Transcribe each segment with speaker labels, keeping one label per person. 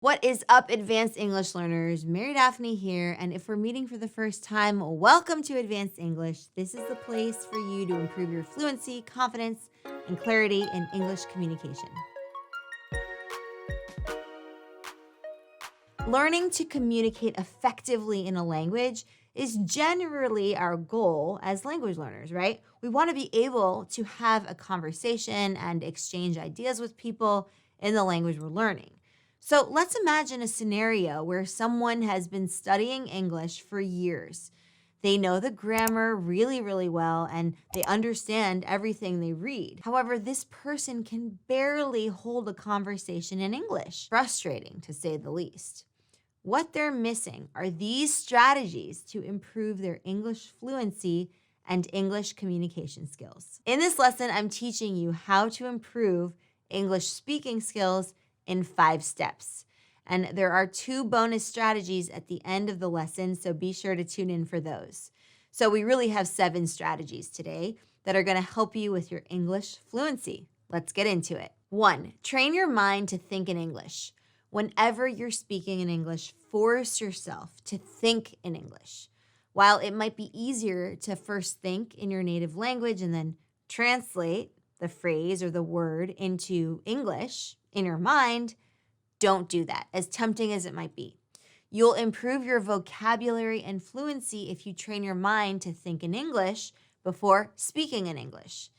Speaker 1: What is up, advanced English learners? Mary Daphne here, and if we're meeting for the first time, welcome to Advanced English. This is the place for you to improve your fluency, confidence, and clarity in English communication. Learning to communicate effectively in a language is generally our goal as language learners, right? We want to be able to have a conversation and exchange ideas with people in the language we're learning. So let's imagine a scenario where someone has been studying English for years. They know the grammar really, really well, and they understand everything they read. However, this person can barely hold a conversation in English. Frustrating, to say the least. What they're missing are these strategies to improve their English fluency and English communication skills. In this lesson, I'm teaching you how to improve English speaking skills in 5 steps. And there are 2 bonus strategies at the end of the lesson, so be sure to tune in for those. So we really have 7 strategies today that are going to help you with your English fluency. Let's get into it. 1, train your mind to think in English. Whenever you're speaking in English, force yourself to think in English. While it might be easier to first think in your native language and then translate the phrase or the word into English in your mind, don't do that, as tempting as it might be. You'll improve your vocabulary and fluency if you train your mind to think in English before speaking in English.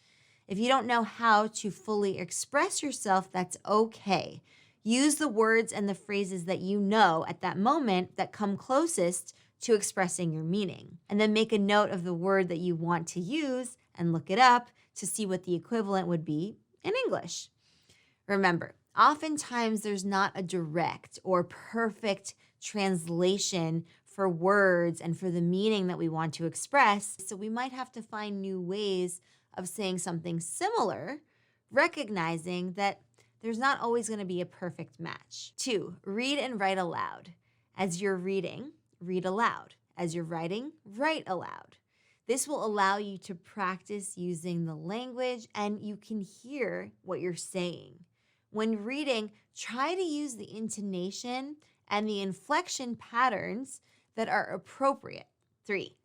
Speaker 1: If you don't know how to fully express yourself, that's okay. Use the words and the phrases that you know at that moment that come closest to expressing your meaning. And then make a note of the word that you want to use and look it up to see what the equivalent would be in English. Remember, oftentimes there's not a direct or perfect translation for words and for the meaning that we want to express, so we might have to find new ways of saying something similar, recognizing that there's not always going to be a perfect match. 2, read and write aloud. As you're reading, read aloud. As you're writing, write aloud. This will allow you to practice using the language and you can hear what you're saying. When reading, try to use the intonation and the inflection patterns that are appropriate. 3,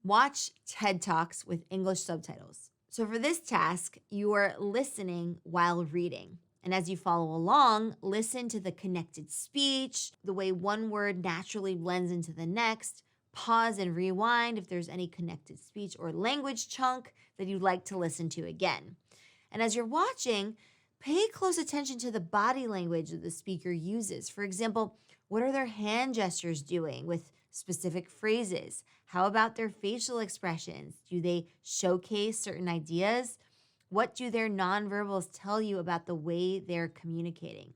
Speaker 1: watch TED Talks with English subtitles. So for this task, you are listening while reading. And as you follow along, listen to the connected speech, the way one word naturally blends into the next. Pause and rewind if there's any connected speech or language chunk that you'd like to listen to again. And as you're watching, pay close attention to the body language that the speaker uses. For example, what are their hand gestures doing with specific phrases? How about their facial expressions? Do they showcase certain ideas? What do their nonverbals tell you about the way they're communicating?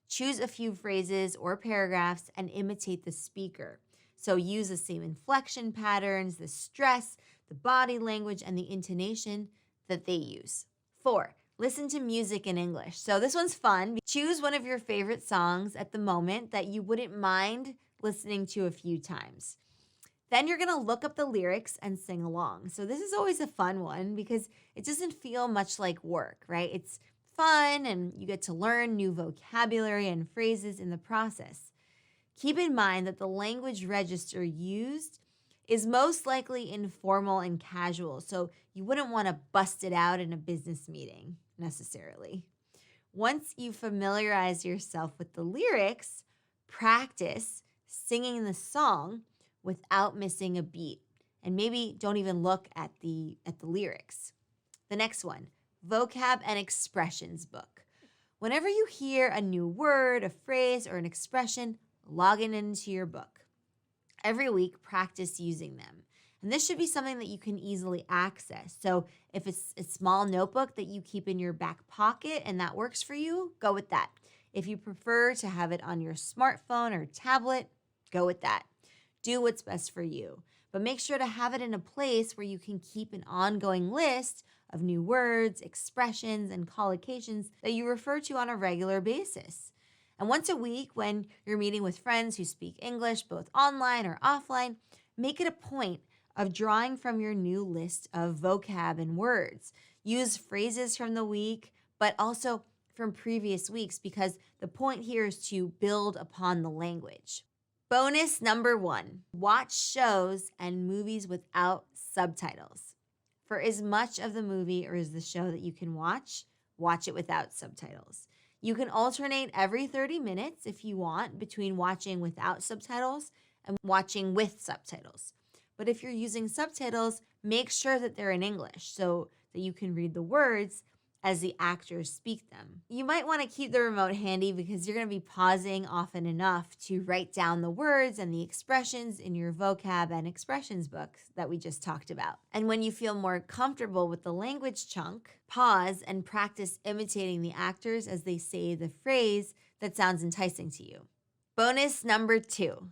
Speaker 1: Choose a few phrases or paragraphs and imitate the speaker. So use the same inflection patterns, the stress, the body language, and the intonation that they use. 4, listen to music in English. So this one's fun. Choose one of your favorite songs at the moment that you wouldn't mind listening to a few times. Then you're going to look up the lyrics and sing along. So this is always a fun one because it doesn't feel much like work, right? It's fun and you get to learn new vocabulary and phrases in the process. Keep in mind that the language register used is most likely informal and casual, so you wouldn't want to bust it out in a business meeting necessarily. Once you familiarize yourself with the lyrics, practice singing the song without missing a beat. And maybe don't even look at the lyrics. The next one, vocab and expressions book. Whenever you hear a new word, a phrase, or an expression, log it into your book. Every week, practice using them. And this should be something that you can easily access. So if it's a small notebook that you keep in your back pocket and that works for you, go with that. If you prefer to have it on your smartphone or tablet, go with that. Do what's best for you, but make sure to have it in a place where you can keep an ongoing list of new words, expressions, and collocations that you refer to on a regular basis. And once a week, when you're meeting with friends who speak English, both online or offline, make it a point of drawing from your new list of vocab and words. Use phrases from the week, but also from previous weeks because the point here is to build upon the language. Bonus number 1, watch shows and movies without subtitles. For as much of the movie or as the show that you can watch it without subtitles. You can alternate every 30 minutes if you want between watching without subtitles and watching with subtitles. But if you're using subtitles, make sure that they're in English so that you can read the words as the actors speak them. You might want to keep the remote handy because you're going to be pausing often enough to write down the words and the expressions in your vocab and expressions book that we just talked about. And when you feel more comfortable with the language chunk, pause and practice imitating the actors as they say the phrase that sounds enticing to you. Bonus number 2,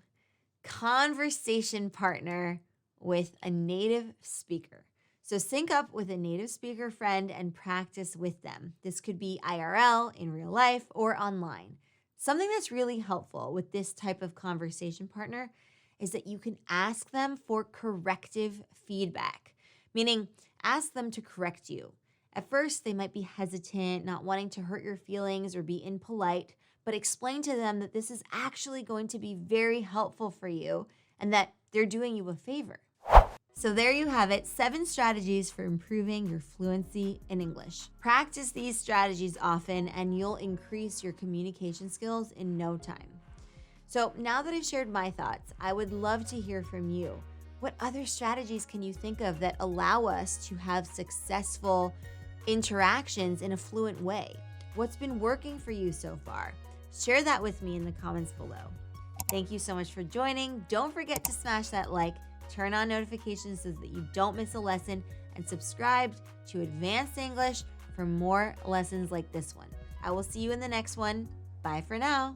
Speaker 1: conversation partner with a native speaker. So sync up with a native speaker friend and practice with them. This could be IRL, in real life, or online. Something that's really helpful with this type of conversation partner is that you can ask them for corrective feedback, meaning ask them to correct you. At first, they might be hesitant, not wanting to hurt your feelings or be impolite, but explain to them that this is actually going to be very helpful for you and that they're doing you a favor. So there you have it, 7 strategies for improving your fluency in English. Practice these strategies often and you'll increase your communication skills in no time. So now that I've shared my thoughts, I would love to hear from you. What other strategies can you think of that allow us to have successful interactions in a fluent way? What's been working for you so far? Share that with me in the comments below. Thank you so much for joining. Don't forget to smash that like, turn on notifications so that you don't miss a lesson, and subscribe to Advanced English for more lessons like this one. I will see you in the next one. Bye for now.